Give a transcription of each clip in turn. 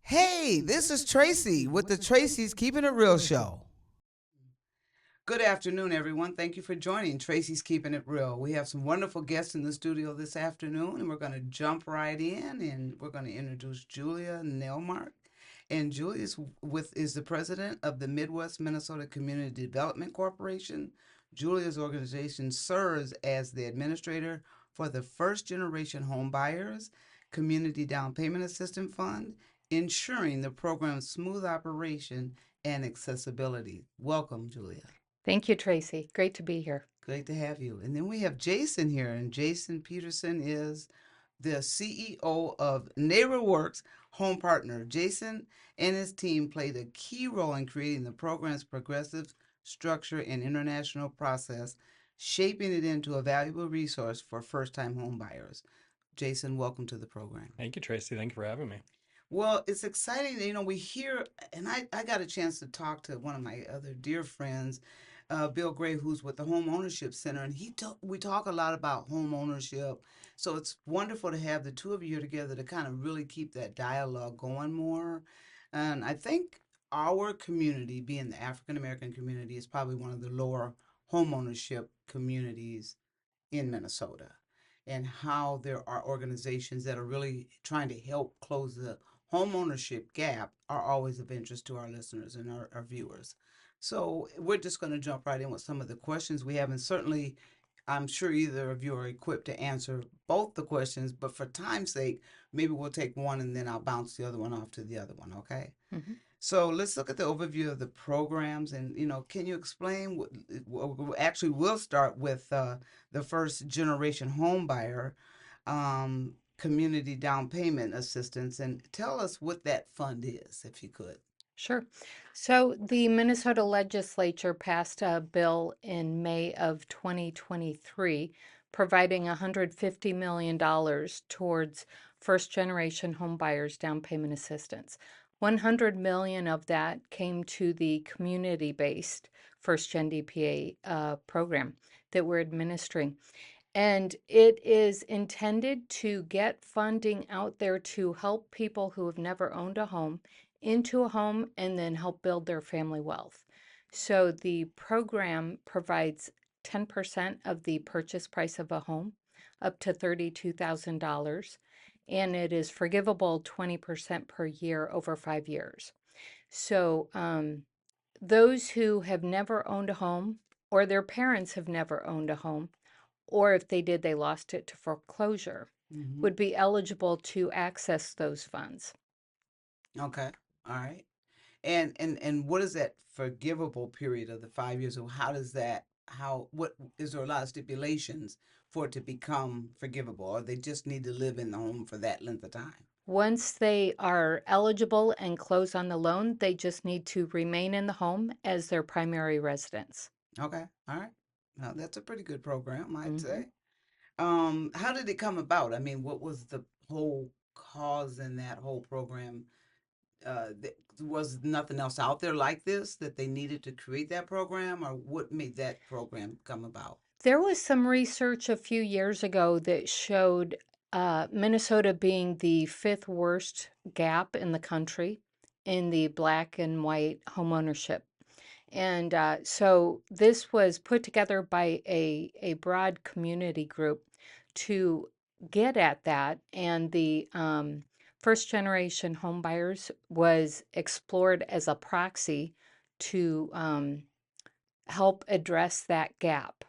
Hey, this is Tracy with the Tracy's Keeping It Real show. Good afternoon, everyone. Thank you for joining Tracy's Keeping It Real. We have some wonderful guests in the studio this afternoon, and we're going to jump right in and we're going to introduce Julia Nelmark. And Julia is the president of the Midwest Minnesota Community Development Corporation. Julia's organization serves as the administrator for the First Generation Homebuyers Community Down Payment Assistance Fund, ensuring the program's smooth operation and accessibility. Welcome, Julia. Thank you, Tracy. Great to be here. Great to have you. And then we have Jason here, and Jason Peterson is the CEO of NeighborWorks Home Partner. Jason and his team played a key role in creating the program's progressive structure and international process, shaping it into a valuable resource for first-time home buyers. Jason, welcome to the program. Thank you, Tracy. Thank you for having me. Well, it's exciting. We hear, and I got a chance to talk to one of my other dear friends, Bill Gray, who's with the Homeownership Center, and we talk a lot about home ownership. So it's wonderful to have the two of you here together to kind of really keep that dialogue going more. And I think our community, being the African American community, is probably one of the lower homeownership communities in Minnesota, and how there are organizations that are really trying to help close the home ownership gap are always of interest to our listeners and our viewers. So we're just going to jump right in with some of the questions we have, and certainly I'm sure either of you are equipped to answer both the questions, but for time's sake, maybe we'll take one and then I'll bounce the other one off to the other one, okay? Mhm. So let's look at the overview of the programs, and can you explain actually we'll start with the first generation home buyer community down payment assistance, and tell us what that fund is, if you could. Sure. So the Minnesota legislature passed a bill in May of 2023 providing $150 million towards first generation home buyers down payment assistance. 100 million of that came to the community-based first gen DPA program that we're administering. And it is intended to get funding out there to help people who have never owned a home into a home and then help build their family wealth. So the program provides 10% of the purchase price of a home, up to $32,000, and it is forgivable 20% per year over 5 years. So those who have never owned a home or their parents have never owned a home, or if they did, they lost it to foreclosure, Mm-hmm. would be eligible to access those funds. Okay. All right. And what is that forgivable period of the 5 years? Or how does that how what is there a lot of stipulations for it to become forgivable, or they just need to live in the home for that length of time? Once they are eligible and close on the loan, they just need to remain in the home as their primary residence. Okay. All right. Now that's a pretty good program, I'd Mhm. say. How did it come about? I mean, what was the whole cause in that whole program? Was nothing else out there like this that they needed to create that program, or what made that program come about? There was some research a few years ago that showed Minnesota being the fifth worst gap in the country in the black and white homeownership. And so this was put together by a broad community group to get at that. And the first generation home buyers was explored as a proxy to help address that gap.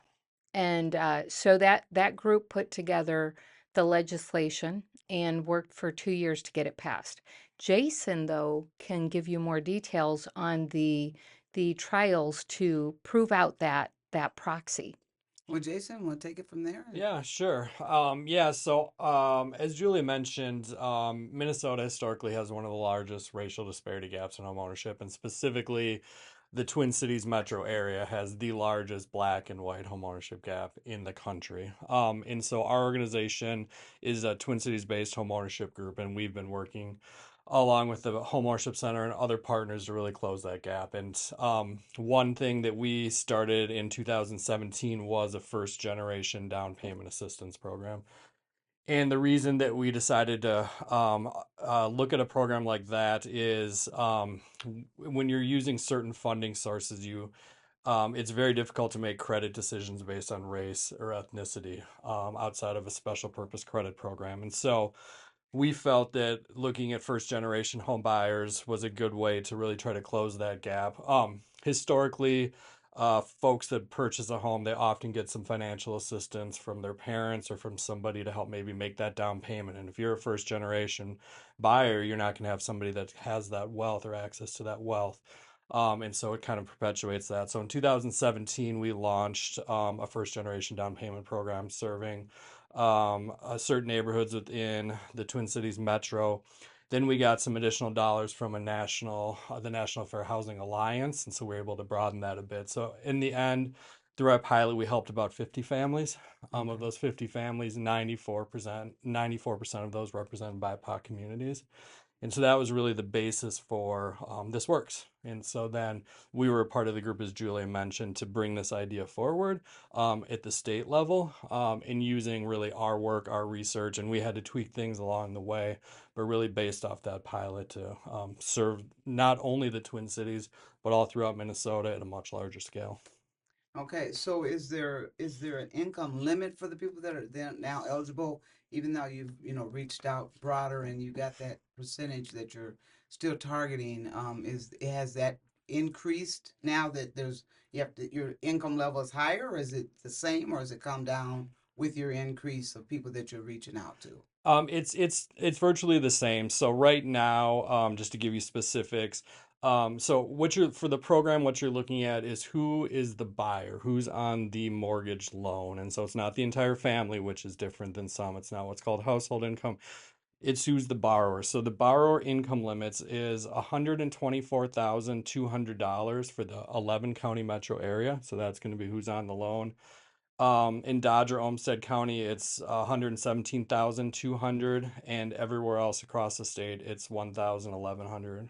And so that group put together the legislation and worked for 2 years to get it passed. Jason, though, can give you more details on the trials to prove out that proxy. Well, Jason, want to take it from there? Yeah, sure. As Julie mentioned, Minnesota historically has one of the largest racial disparity gaps in homeownership, and specifically the Twin Cities metro area has the largest black and white homeownership gap in the country. And so our organization is a Twin Cities based homeownership group, and we've been working along with the Homeownership Center and other partners to really close that gap. And one thing that we started in 2017 was a first generation down payment assistance program. And the reason that we decided to look at a program like that is when you're using certain funding sources, it's very difficult to make credit decisions based on race or ethnicity outside of a special purpose credit program. And so we felt that looking at first generation home buyers was a good way to really try to close that gap. Historically, folks that purchase a home, they often get some financial assistance from their parents or from somebody to help maybe make that down payment. And if you're a first generation buyer, you're not going to have somebody that has that wealth or access to that wealth. And so it kind of perpetuates that. So in 2017, we launched a first generation down payment program serving certain neighborhoods within the Twin Cities metro. Then we got some additional dollars from the National Fair Housing Alliance, and so we were able to broaden that a bit. So in the end, through our pilot, we helped about 50 families. Of those 50 families, 94% of those represented BIPOC communities. And so that was really the basis for This Works. And so then we were a part of the group, as Julia mentioned, to bring this idea forward at the state level and using really our work, our research, and we had to tweak things along the way, but really based off that pilot to serve not only the Twin Cities, but all throughout Minnesota at a much larger scale. Okay, so is there an income limit for the people that are then now eligible, even though you've, reached out broader and you got that percentage that you're still targeting, has that increased now that your income level is higher, or is it the same, or has it come down with your increase of people that you're reaching out to? It's virtually the same. So right now, just to give you specifics, so for the program, what you're looking at is who is the buyer, who's on the mortgage loan, and so it's not the entire family, which is different than some. It's not what's called household income. It's who's the borrower. So the borrower income limits is $124,200 for the 11 county metro area. So that's going to be who's on the loan. In Dodge or Olmsted County, it's 117,200, and everywhere else across the state, it's 1,100,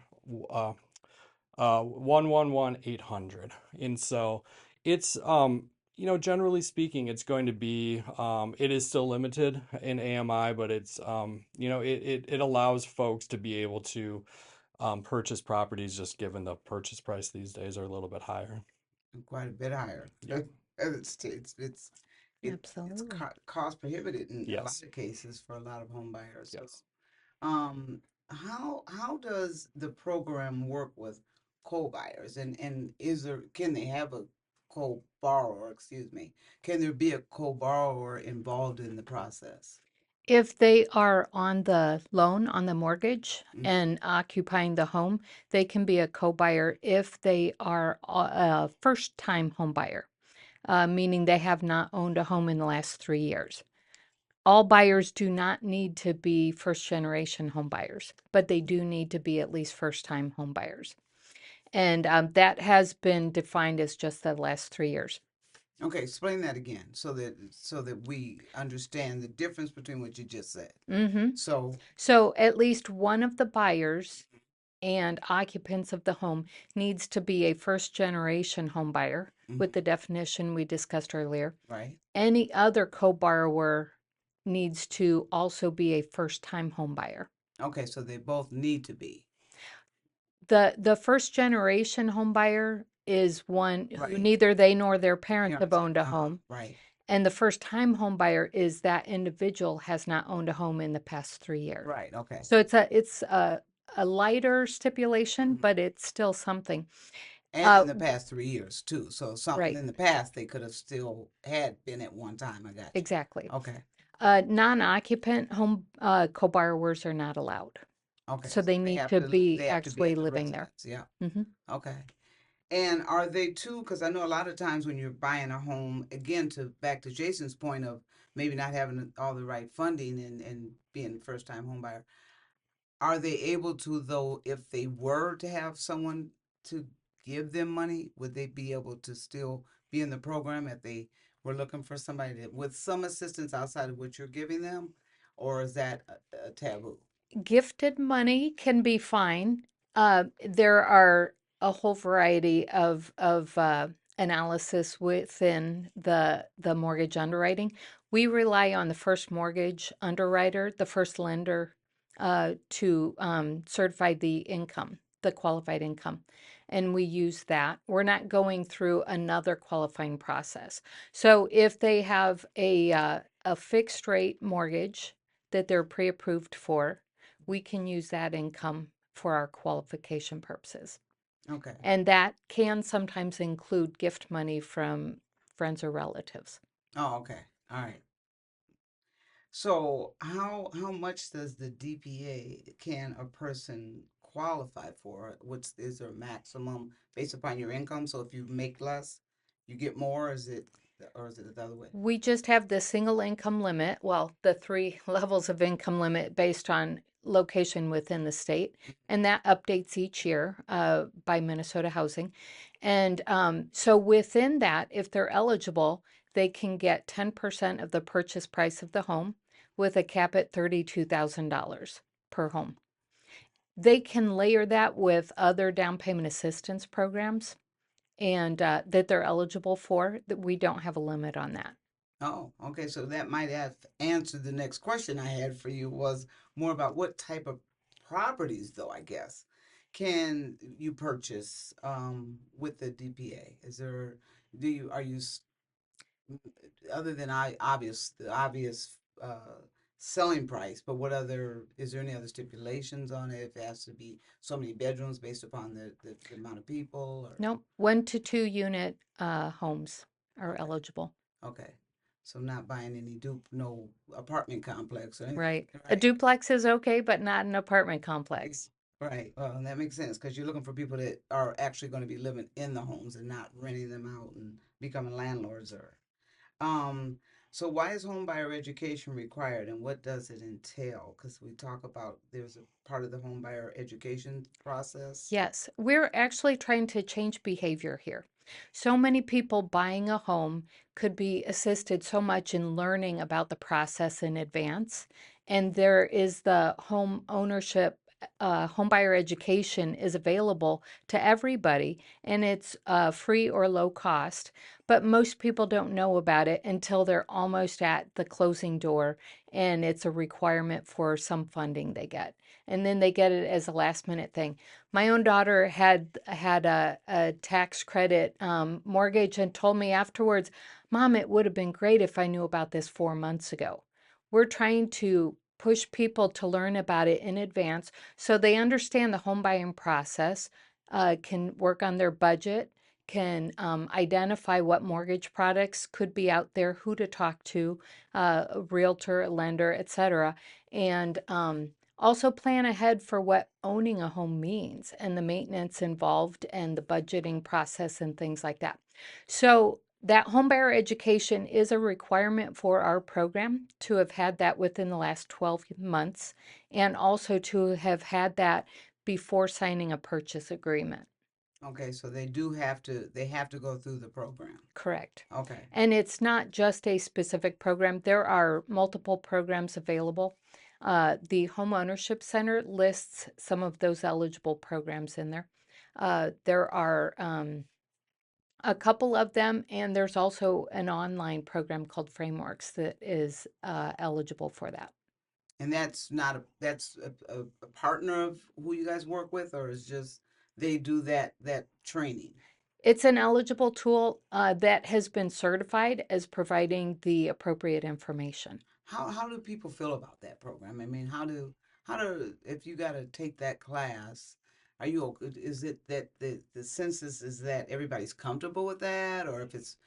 111,800. And so it's generally speaking, it's going to be it is still limited in AMI, but it's it allows folks to be able to purchase properties just given the purchase price these days are a little bit higher. Quite a bit higher. Yeah. It's Absolutely. cost prohibitive in a lot Yes. of cases for a lot of home buyers. So, Yes. how does the program work with co-buyers, and can they have a co-borrower, excuse me, can there be a co-borrower involved in the process? If they are on the loan, on the mortgage, Mhm. and occupying the home, they can be a co-buyer if they are a first-time home buyer, meaning they have not owned a home in the last 3 years. All buyers do not need to be first-generation home buyers, but they do need to be at least first-time home buyers. And that has been defined as just the last 3 years. Okay, explain that again so that we understand the difference between what you just said. hmm So, So at least one of the buyers and occupants of the home needs to be a first generation home buyer mhm, with the definition we discussed earlier. right? Any other co-borrower needs to also be a first time home buyer. Okay, so they both need to be. The first generation home buyer is one who Right. neither they nor their parents have Parents, owned a home. right. And the first time home buyer is that individual has not owned a home in the past 3 years. Right, okay. So it's a lighter stipulation, Mhm. but it's still something. And in the past 3 years too. So something Right, in the past they could have still had been at one time. I got you. exactly. Okay. Non-occupant home co-borrowers are not allowed. Okay. So So they need to be they have to be actually at the living there. residence. Yeah. hmm Okay. And are they too, because I know a lot of times when you're buying a home, again, back to Jason's point of maybe not having all the right funding and being a first time home buyer, are they able to, though, if they were to have someone to give them money, would they be able to still be in the program if they were looking for somebody with some assistance outside of what you're giving them? Or is that a taboo? Gifted money can be fine. There are a whole variety of analysis within the mortgage underwriting. We rely on the first mortgage underwriter, the first lender to certify the income, the qualified income. And we use that. We're not going through another qualifying process. So if they have a fixed rate mortgage that they're pre-approved for, we can use that income for our qualification purposes. Okay. And that can sometimes include gift money from friends or relatives. Oh, okay. All right. So how much does the DPA can a person qualify for? What's is there a maximum based upon your income? So if you make less, you get more, or is it the other way? We just have the single income limit, well, the three levels of income limit based on location within the state, and that updates each year by Minnesota Housing. And so within that, if they're eligible, they can get 10% of the purchase price of the home with a cap at $32,000 per home. They can layer that with other down payment assistance programs and that they're eligible for, that we don't have a limit on that. Oh, okay. So that might have answered the next question I had for you was more about what type of properties, though, I guess, can you purchase with the DPA? Is there, do you, are you, other than the obvious selling price, but what other, is there any other stipulations on it? If it has to be so many bedrooms based upon the amount of people or? Nope, 1 to 2 unit homes are Okay. eligible. Okay. So not buying any no apartment complex or anything, Right. A right? duplex is okay, but not an apartment complex. Right. Well, and that makes sense because you're looking for people that are actually going to be living in the homes and not renting them out and becoming landlords or um so why is home buyer education required and what does it entail? Because we talk about there's a part of the home buyer education process. Yes, we're actually trying to change behavior here. So many people buying a home could be assisted so much in learning about the process in advance. And there is the home ownership, home buyer education is available to everybody, and it's free or low cost. But most people don't know about it until they're almost at the closing door, and it's a requirement for some funding they get. And then they get it as a last minute thing. My own daughter had a tax credit mortgage and told me afterwards, Mom, it would have been great if I knew about this 4 months ago. We're trying to push people to learn about it in advance so they understand the home buying process, can work on their budget, can identify what mortgage products could be out there, who to talk to, a realtor, a lender, etc. And also plan ahead for what owning a home means and the maintenance involved and the budgeting process and things like that. So that homebuyer education is a requirement for our program to have had that within the last 12 months and also to have had that before signing a purchase agreement. Okay, so they have to go through the program. Correct. Okay. And it's not just a specific program. There are multiple programs available. The Homeownership Center lists some of those eligible programs in there. There are a couple of them, and there's also an online program called Frameworks that is eligible for that. And that's not that's a partner of who you guys work with, or is just they do that training? It's an eligible tool that has been certified as providing the appropriate information. How do people feel about that program? I mean, how do if you got to take that class, are you is it that the census is that everybody's comfortable with that, or if it's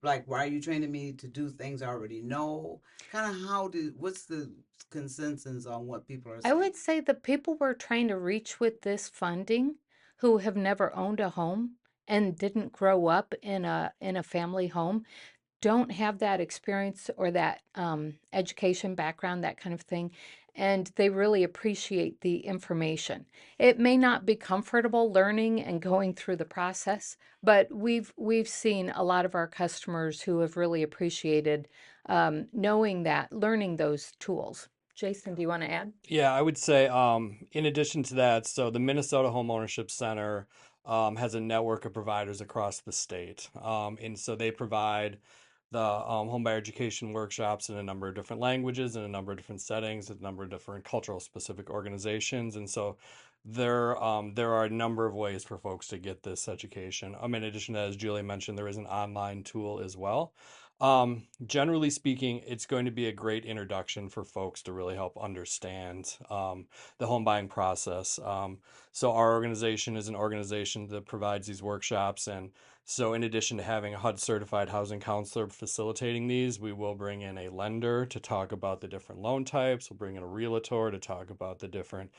like why are you training me to do things I already know? Kind of what's the consensus on what people are I saying? would say the people we're trying to reach with this funding who have never owned a home and didn't grow up in a family home don't have that experience or that education background, that kind of thing, and they really appreciate the information. It may not be comfortable learning and going through the process, but we've seen a lot of our customers who have really appreciated knowing that, learning those tools. Jason, do you want to add? Yeah, I would say, in addition to that, so the Minnesota Homeownership Center has a network of providers across the state. And so they provide the homebuyer education workshops in a number of different languages, in a number of different settings, a number of different cultural specific organizations. And so there are a number of ways for folks to get this education. In addition to that, as Julie mentioned, there is an online tool as well. Generally speaking, it's going to be a great introduction for folks to really help understand the home buying process. So our organization is an organization that provides these workshops, and so in addition to having a HUD certified housing counselor facilitating these, we will bring in a lender to talk about the different loan types. We'll bring in a realtor to talk about the different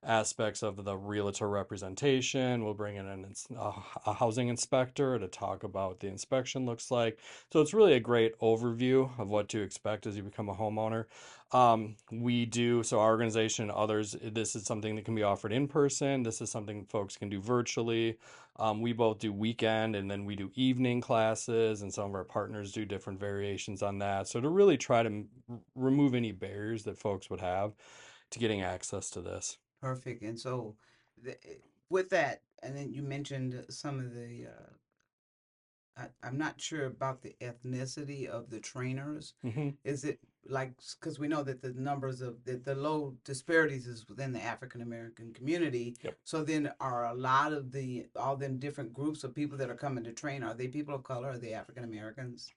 aspects of the realtor representation. We'll bring in a housing inspector to talk about what the inspection looks like. So it's really a great overview of what to expect as you become a homeowner. So our organization and others, this is something that can be offered in person. This is something folks can do virtually. We both do weekend and then we do evening classes, and some of our partners do different variations on that. So to really try to remove any barriers that folks would have to getting access to this. Perfect. And so, the, with that, and then you mentioned some of the I'm not sure about the ethnicity of the trainers. Mm-hmm. Is it like, because we know that the numbers of the low disparities is within the African American community. Yep. So then are a lot of all them different groups of people that are coming to train, are they people of color? Are they African Americans?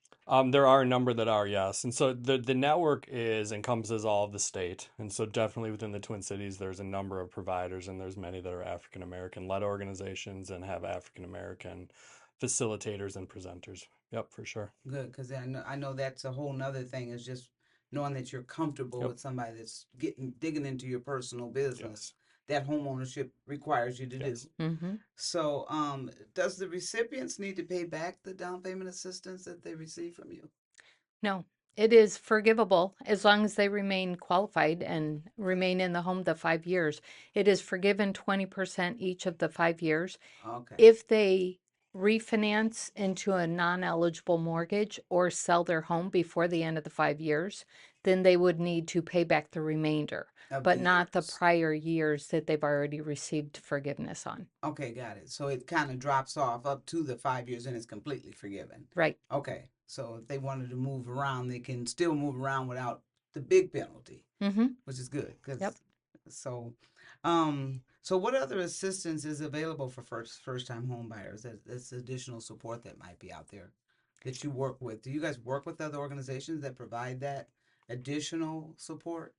There are a number that are, yes. And so the network encompasses all of the state. And so definitely within the Twin Cities, there's a number of providers, and there's many that are African American led organizations and have African American facilitators and presenters. Yep, for sure. Good, because I know that's a whole nother thing, is just knowing that you're comfortable Yep. with somebody that's digging into your personal business. Yes. That home ownership requires you to Yes. do. Mm-hmm. So, does the recipients need to pay back the down payment assistance that they receive from you? No, it is forgivable as long as they remain qualified and remain in the home the 5 years. It is forgiven 20% each of the 5 years. Okay. If they refinance into a non-eligible mortgage or sell their home before the end of the 5 years, then they would need to pay back the remainder, Of but the not the years. prior years that they've already received forgiveness on. Okay, got it. So it kind of drops off up to the 5 years and it's completely forgiven. Right. Okay. So if they wanted to move around, they can still move around without the big penalty, Mm-hmm. which is good. Yep. So, so what other assistance is available for first time home buyers? That's additional support that might be out there that you work with. Do you guys work with other organizations that provide that additional support?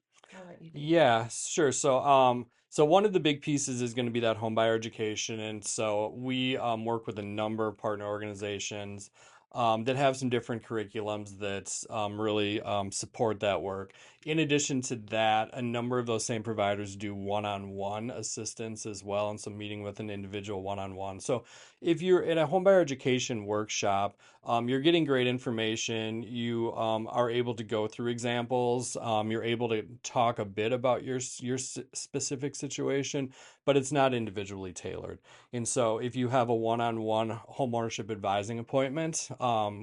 Yeah, sure. So one of the big pieces is going to be that home buyer education, and so we work with a number of partner organizations that have some different curriculums that really support that work. In addition to that, a number of those same providers do one-on-one assistance as well, and so meeting with an individual one-on-one. So if you're in a homebuyer education workshop, you're getting great information. You are able to go through examples. You're able to talk a bit about your specific situation, but it's not individually tailored. And so if you have a one-on-one homeownership advising appointment,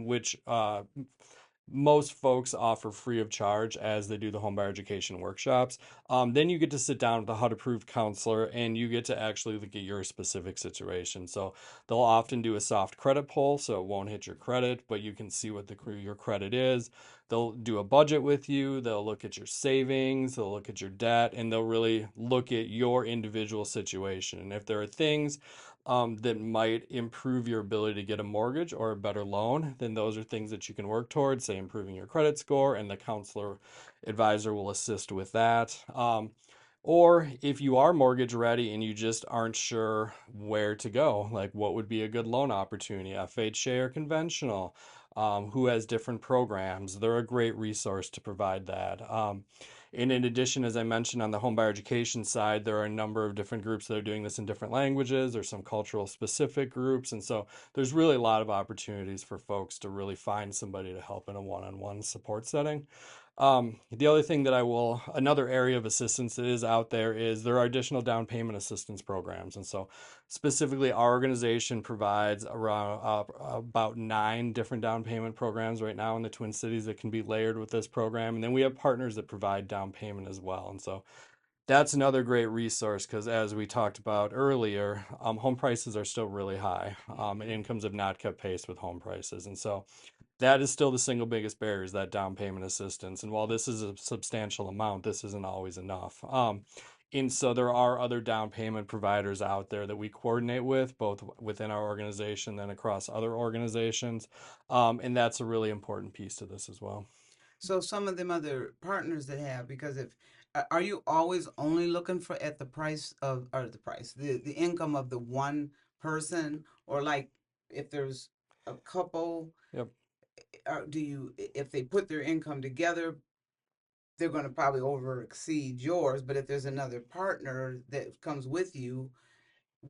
which most folks offer free of charge as they do the homebuyer education workshops. Then you get to sit down with a HUD approved counselor and you get to actually look at your specific situation. So they'll often do a soft credit pull, so it won't hit your credit, but you can see what your credit is. They'll do a budget with you. They'll look at your savings. They'll look at your debt, and they'll really look at your individual situation. And if there are things that might improve your ability to get a mortgage or a better loan, then those are things that you can work towards, say improving your credit score, and the counselor advisor will assist with that. Or if you are mortgage ready and you just aren't sure where to go, like what would be a good loan opportunity, FHA or conventional, who has different programs, they're a great resource to provide that. And in addition, as I mentioned on the homebuyer education side, there are a number of different groups that are doing this in different languages. There's some cultural specific groups. And so there's really a lot of opportunities for folks to really find somebody to help in a one-on-one support setting. The other thing another area of assistance that is out there is there are additional down payment assistance programs. And so specifically our organization provides around about 9 different down payment programs right now in the Twin Cities that can be layered with this program. And then we have partners that provide down payment as well. And so that's another great resource because as we talked about earlier, home prices are still really high and incomes have not kept pace with home prices. And so That is still the single biggest barrier, is that down payment assistance. And while this is a substantial amount, this isn't always enough. And so there are other down payment providers out there that we coordinate with, both within our organization and across other organizations. And that's a really important piece to this as well. So some of them other partners that have, because if are you always only looking for at the price of, or the price, the income of the one person, or like if there's a couple, Yep. do you, if they put their income together, they're going to probably over exceed yours, but if there's another partner that comes with you,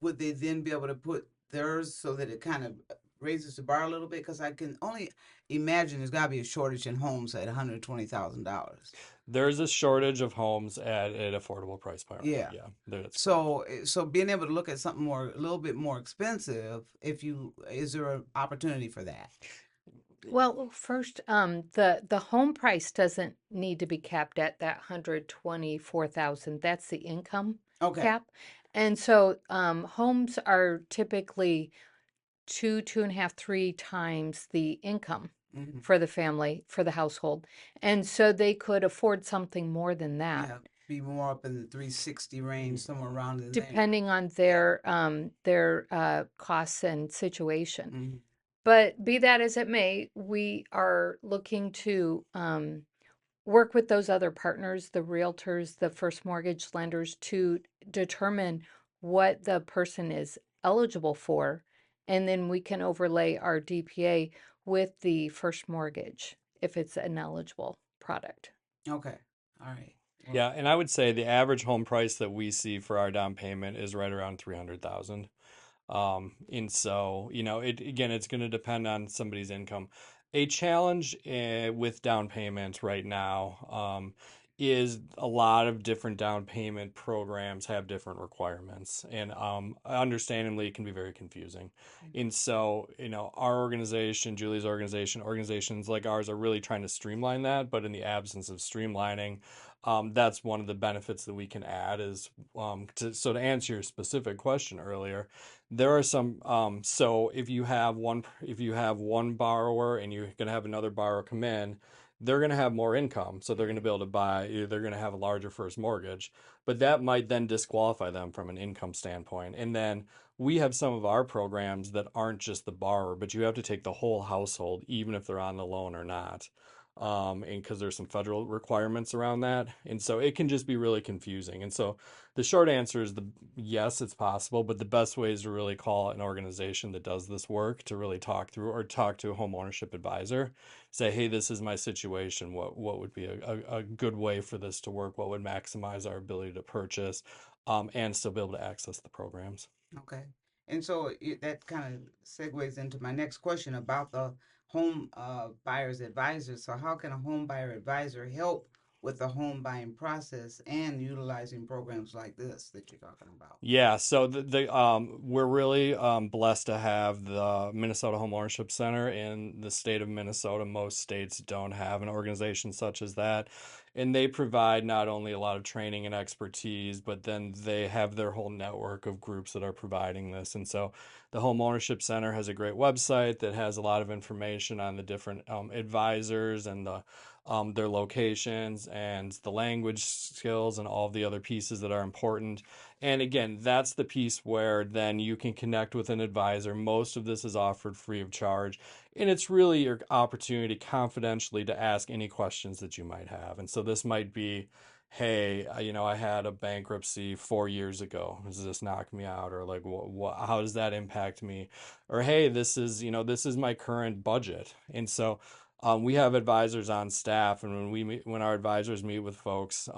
would they then be able to put theirs so that it kind of raises the bar a little bit? Because I can only imagine there's got to be a shortage in homes at $120,000. There's a shortage of homes at an affordable price point. Yeah. Yeah, that's So being able to look at something more, a little bit more expensive, if you, is there an opportunity for that? Well, first, the home price doesn't need to be capped at that 124,000. That's the income Okay. cap. And so, homes are typically two and a half, 3 times the income Hmm. for the family, for the household. And so they could afford something more than that, Yeah. Be more up in the 360 range, somewhere around in there. depending on their costs and situation. Hmm. But be that as it may, we are looking to work with those other partners, the realtors, the first mortgage lenders, to determine what the person is eligible for. And then we can overlay our DPA with the first mortgage if it's an eligible product. Okay. All right. Well, Yeah, and I would say the average home price that we see for our down payment is right around 300,000. And so, it's going to depend on somebody's income. A challenge with down payments right now is a lot of different down payment programs have different requirements, and understandably, it can be very confusing. And so, our organization, Julie's organization, organizations like ours are really trying to streamline that. But in the absence of streamlining, that's one of the benefits that we can add is to answer your specific question earlier. There are some so if you have one borrower and you're going to have another borrower come in, they're going to have more income, so they're going to be able to they're going to have a larger first mortgage, but that might then disqualify them from an income standpoint. And then we have some of our programs that aren't just the borrower, but you have to take the whole household, even if they're on the loan or not. And because there's some federal requirements around that. And so it can just be really confusing. And so the short answer is yes, it's possible, but the best way is to really call an organization that does this work to really talk through, or talk to a home ownership advisor. Say, hey, this is my situation. What would be a good way for this to work? What would maximize our ability to purchase, and still be able to access the programs? okay. And so that kind of segues into my next question about the home buyer's advisor. So how can a home buyer advisor help with the home buying process and utilizing programs like this that you're talking about? Yeah, so we're really blessed to have the Minnesota Homeownership Center in the state of Minnesota. Most states don't have an organization such as that, and they provide not only a lot of training and expertise, but then they have their whole network of groups that are providing this. And so the Homeownership Center has a great website that has a lot of information on the different advisors and their locations and the language skills and all the other pieces that are important. And again, that's the piece where then you can connect with an advisor. Most of this is offered free of charge. And it's really your opportunity confidentially to ask any questions that you might have. And so this might be, hey, I had a bankruptcy 4 years ago. Does this knock me out? Or like, how does that impact me? Or, hey, this is my current budget. And so we have advisors on staff. And when our advisors meet with folks,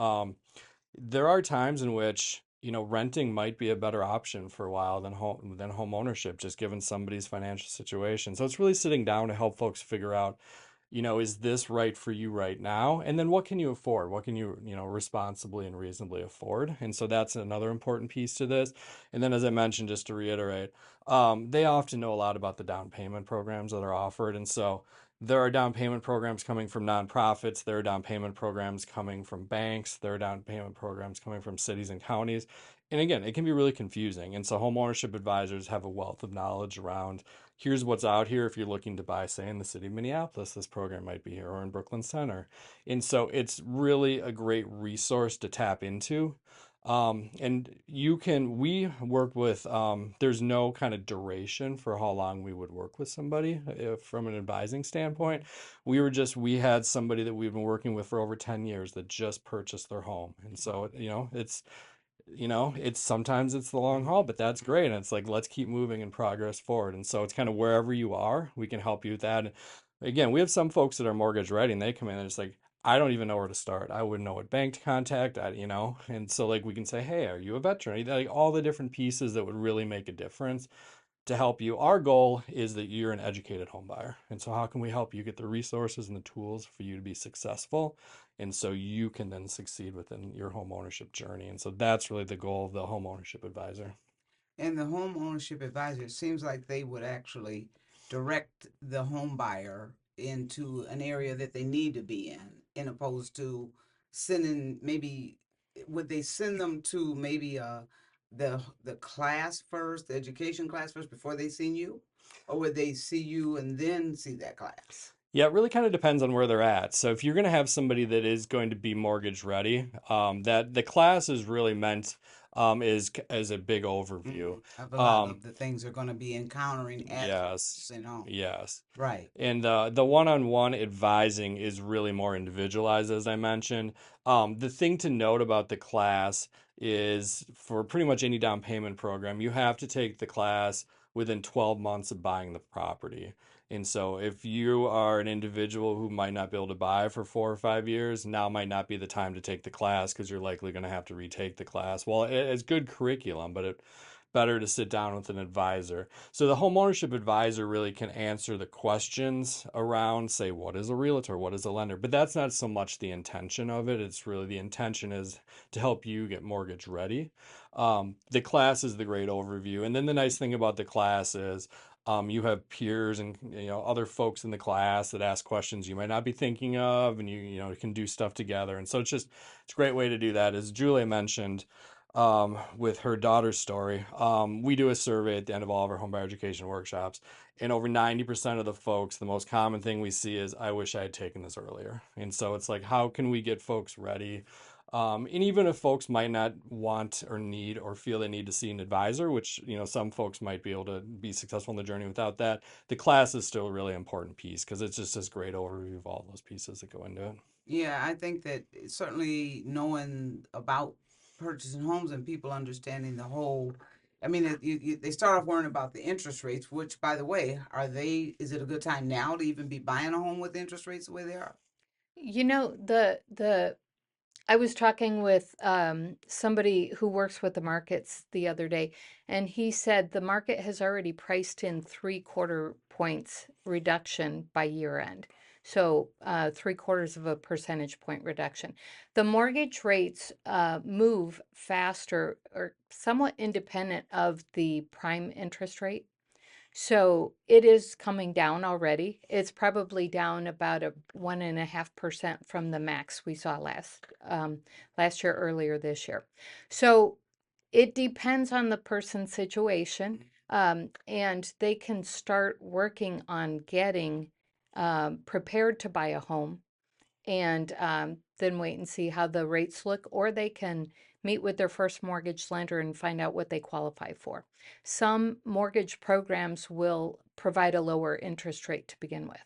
there are times in which renting might be a better option for a while than home ownership, just given somebody's financial situation. So it's really sitting down to help folks figure out, is this right for you right now? And then what can you afford? What can you responsibly and reasonably afford? And so that's another important piece to this. And then, as I mentioned, just to reiterate, they often know a lot about the down payment programs that are offered. And so there are down payment programs coming from nonprofits. There are down payment programs coming from banks. There are down payment programs coming from cities and counties. And again, it can be really confusing. And so home ownership advisors have a wealth of knowledge around here's what's out here if you're looking to buy, say, in the city of Minneapolis, this program might be here, or in Brooklyn Center. And so it's really a great resource to tap into. And we work with, there's no kind of duration for how long we would work with somebody from an advising standpoint. We had somebody that we've been working with for over 10 years that just purchased their home. And so, it's sometimes it's the long haul, but that's great. And it's like, let's keep moving and progress forward. And so it's kind of wherever you are, we can help you with that. And again, we have some folks that are mortgage ready and they come in and it's like, I don't even know where to start. I wouldn't know what bank to contact, and so like we can say, hey, are you a veteran? Like all the different pieces that would really make a difference to help you. Our goal is that you're an educated home buyer. And so how can we help you get the resources and the tools for you to be successful? And so you can then succeed within your home ownership journey. And so that's really the goal of the home ownership advisor. And the home ownership advisor, it seems like they would actually direct the home buyer into an area that they need to be in opposed to sending maybe, would they send them to maybe the class first, the education class first before they see you? Or would they see you and then see that class? Yeah, it really kind of depends on where they're at. So if you're going to have somebody that is going to be mortgage ready, that the class is really meant is as a big overview. Of a lot Um, of the things they're going to be encountering at yes, purchasing home. yes. Right. And the one-on-one advising is really more individualized, as I mentioned. The thing to note about the class is for pretty much any down payment program, you have to take the class within 12 months of buying the property. And so if you are an individual who might not be able to buy for 4 or 5 years, now might not be the time to take the class because you're likely going to have to retake the class. Well, it's good curriculum, but it's better to sit down with an advisor. So the homeownership advisor really can answer the questions around, say, what is a realtor? What is a lender? But that's not so much the intention of it. It's really the intention is to help you get mortgage ready. The class is the great overview. And then the nice thing about the class is you have peers and other folks in the class that ask questions you might not be thinking of, and you can do stuff together. And so it's a great way to do that. As Julia mentioned, with her daughter's story, we do a survey at the end of all of our homebuyer education workshops, and over 90% of the folks, the most common thing we see is, I wish I had taken this earlier. And so it's like, how can we get folks ready? And even if folks might not want or need or feel they need to see an advisor, which, some folks might be able to be successful in the journey without that, the class is still a really important piece because it's just this great overview of all those pieces that go into it. Yeah, I think that certainly knowing about purchasing homes and people understanding the whole, I mean, they start off worrying about the interest rates, which, by the way, is it a good time now to even be buying a home with interest rates the way they are? You know, the I was talking with somebody who works with the markets the other day, and he said the market has already priced in 3/4 points reduction by year end. So 3/4 of a percentage point reduction. The mortgage rates move faster or somewhat independent of the prime interest rate. So it is coming down already. It's probably down about a 1.5% from the max we saw last year, earlier this year. So it depends on the person's situation, and they can start working on getting prepared to buy a home and then wait and see how the rates look, or they can meet with their first mortgage lender and find out what they qualify for. Some mortgage programs will provide a lower interest rate to begin with.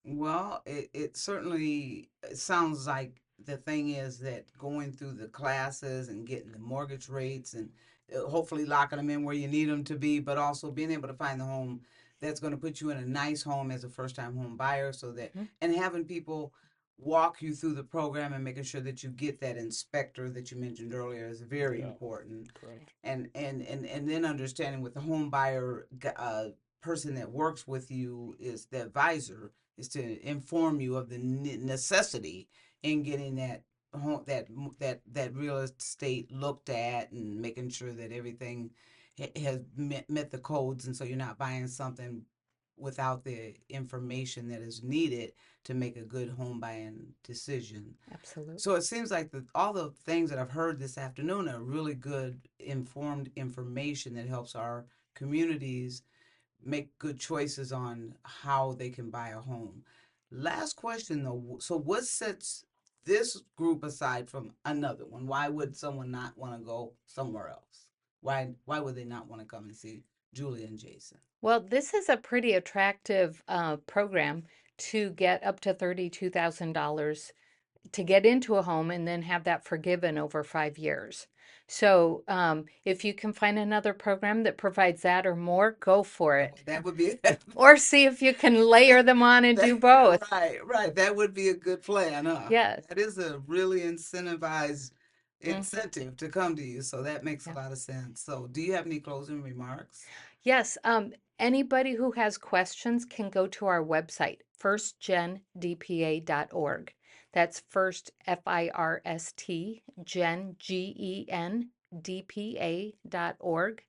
Well, it certainly sounds like the thing is that going through the classes and getting the mortgage rates and hopefully locking them in where you need them to be, but also being able to find the home that's going to put you in a nice home as a first time home buyer so that, Mhm. and having people walk you through the program and making sure that you get that inspector that you mentioned earlier is very Yeah, important. correct. And then understanding with the home buyer person that works with you is the advisor is to inform you of the necessity in getting that home that real estate looked at and making sure that everything has met the codes, and so you're not buying something without the information that is needed to make a good home buying decision. Absolutely. So it seems like all the things that I've heard this afternoon are really good, informed information that helps our communities make good choices on how they can buy a home. Last question though. So what sets this group aside from another one? Why would someone not want to go somewhere else? Why would they not want to come and see Julie and Jason? Well, this is a pretty attractive program to get up to $32,000 to get into a home and then have that forgiven over 5 years. So if you can find another program that provides that or more, go for it. That would be Or see if you can layer them on and do both. right. That would be a good plan, huh? Yes. That is a really incentive to come to you. So that makes a Yeah. lot of sense. So do you have any closing remarks? Yes. Anybody who has questions can go to our website, firstgendpa.org. That's first, FIRST, gen, GEN, DPA.org.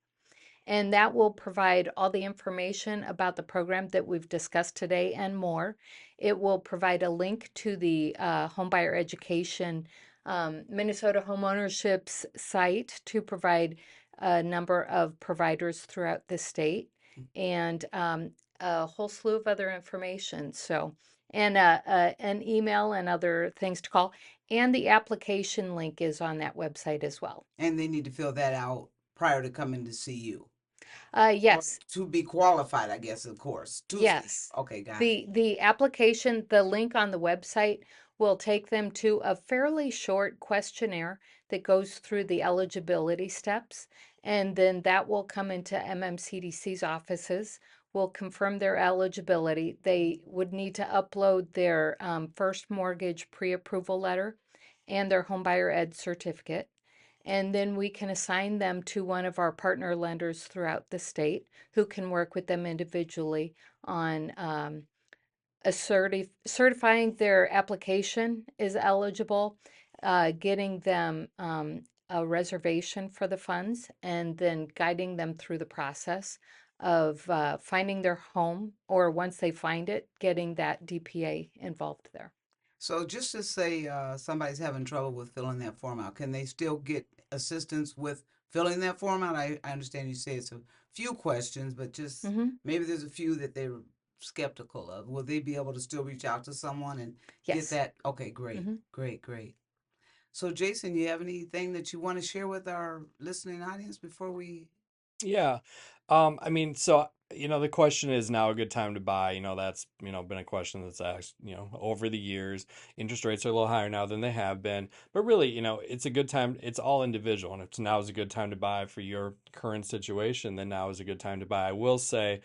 And that will provide all the information about the program that we've discussed today and more. It will provide a link to the Homebuyer Education Minnesota Homeownership's site to provide a number of providers throughout the state and a whole slew of other information. So, and an email and other things to call. And the application link is on that website as well. And they need to fill that out prior to coming to see you. Yes. Or to be qualified, I guess, of course. Yes. Okay, got it. The application, the link on the website will take them to a fairly short questionnaire that goes through the eligibility steps, and then that will come into MMCDC's offices. Will confirm their eligibility. They would need to upload their first mortgage pre-approval letter and their homebuyer ed certificate. And then we can assign them to one of our partner lenders throughout the state who can work with them individually on certifying their application is eligible, getting them a reservation for the funds, and then guiding them through the process of finding their home, or once they find it, getting that DPA involved there. So just to say somebody's having trouble with filling that form out, can they still get assistance with filling that form out? I understand you say it's a few questions, but just maybe there's a few that they're skeptical of. Will they be able to still reach out to someone and get Yes. that? Okay, great, great. So Jason, you have anything that you want to share with our listening audience before we? Yeah. I mean, so, the question is now a good time to buy. That's, been a question that's asked, over the years. Interest rates are a little higher now than they have been. But really, it's a good time. It's all individual. And if now is a good time to buy for your current situation, then now is a good time to buy. I will say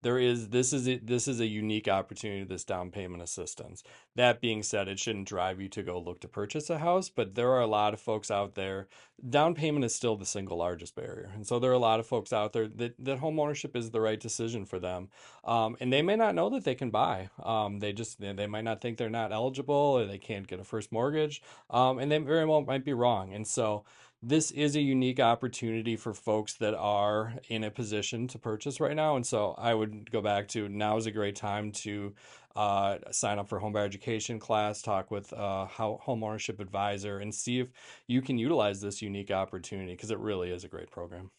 this is a unique opportunity, this down payment assistance. That being said, it shouldn't drive you to go look to purchase a house, but there are a lot of folks out there. Down payment is still the single largest barrier. And so there are a lot of folks out there that home ownership is the right decision for them. And they may not know that they can buy. They might not think they're not eligible, or they can't get a first mortgage. And they very well might be wrong. And so this is a unique opportunity for folks that are in a position to purchase right now. And so I would go back to, now is a great time to sign up for homebuyer education class, talk with a home ownership advisor, and see if you can utilize this unique opportunity, because it really is a great program.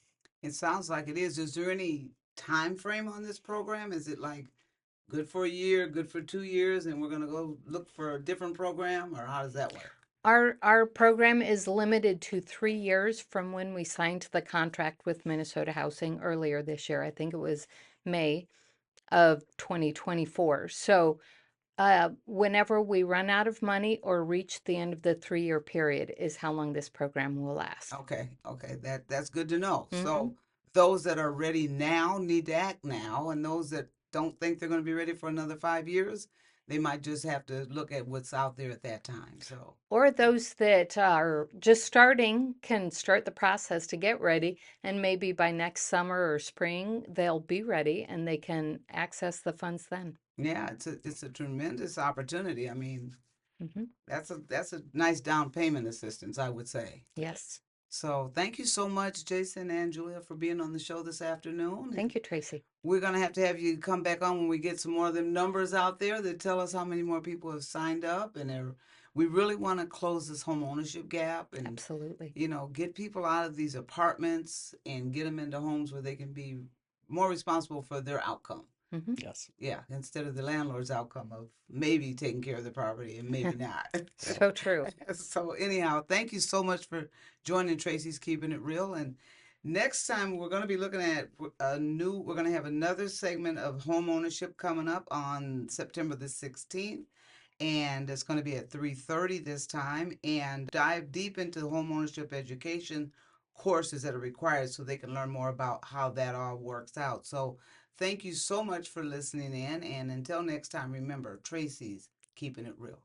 It sounds like it is. Is there any time frame on this program? Is it like good for a year, good for 2 years, and we're going to go look for a different program, or how does that work? Our program is limited to 3 years from when we signed the contract with Minnesota Housing earlier this year. I think it was May of 2024. So whenever we run out of money or reach the end of the 3-year period is how long this program will last. Okay, that's good to know. So those that are ready now need to act now, and those that don't think they're going to be ready for another 5 years, they might just have to look at what's out there at that time. So, or those that are just starting can start the process to get ready, and maybe by next summer or spring they'll be ready and they can access the funds then. yeah, it's a tremendous opportunity. I mean, Mm-hmm. that's a nice down payment assistance, I would say. Yes. So thank you so much, Jason and Julia, for being on the show this afternoon. Thank you, Tracy. We're going to have you come back on when we get some more of them numbers out there that tell us how many more people have signed up. And we really want to close this home ownership gap and, Absolutely. get people out of these apartments and get them into homes where they can be more responsible for their outcome. Yes. Yeah, instead of the landlord's outcome of maybe taking care of the property and maybe not. So true. So anyhow, thank you so much for joining Tracy's Keeping It Real. And next time we're going to be looking at we're going to have another segment of home ownership coming up on September the 16th. And it's going to be at 3:30 this time, and dive deep into home ownership education courses that are required so they can learn more about how that all works out. So thank you so much for listening in, and until next time, remember, Tracy's Keeping It Real.